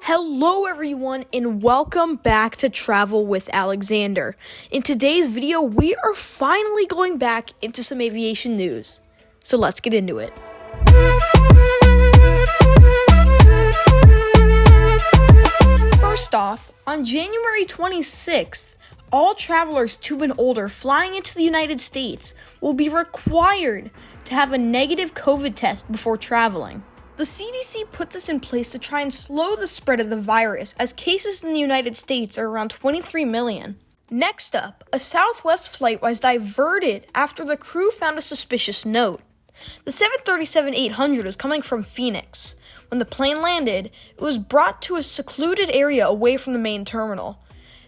Hello everyone and welcome back to Travel with Alexander. In today's video, we are finally going back into some aviation news. So let's get into it. First off, on January 26th, all travelers 2 and older flying into the United States will be required to have a negative COVID test before traveling. The CDC put this in place to try and slow the spread of the virus, as cases in the United States are around 23 million. Next up, a Southwest flight was diverted after the crew found a suspicious note. The 737-800 was coming from Phoenix. When the plane landed, it was brought to a secluded area away from the main terminal.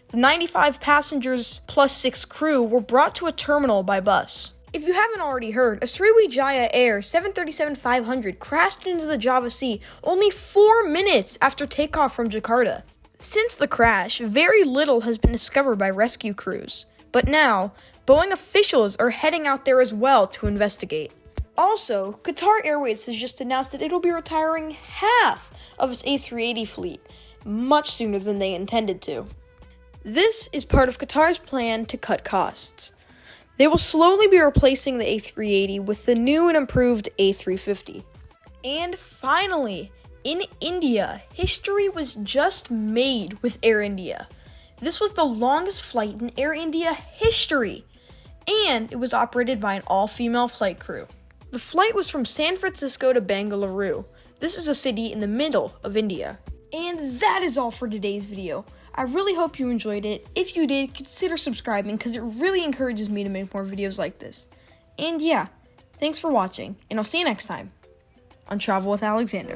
The 95 passengers plus 6 crew were brought to a terminal by bus. If you haven't already heard, a Sriwijaya Air 737-500 crashed into the Java Sea only 4 minutes after takeoff from Jakarta. Since the crash, very little has been discovered by rescue crews. But now, Boeing officials are heading out there as well to investigate. Also, Qatar Airways has just announced that it'll be retiring half of its A380 fleet, much sooner than they intended to. This is part of Qatar's plan to cut costs. They will slowly be replacing the A380 with the new and improved A350. And finally, in India, history was just made with Air India. This was the longest flight in Air India history, and it was operated by an all-female flight crew. The flight was from San Francisco to Bengaluru. This is a city in the middle of India. And that is all for today's video. I really hope you enjoyed it. If you did, consider subscribing because it really encourages me to make more videos like this. And yeah, thanks for watching, and I'll see you next time on Travel with Alexander.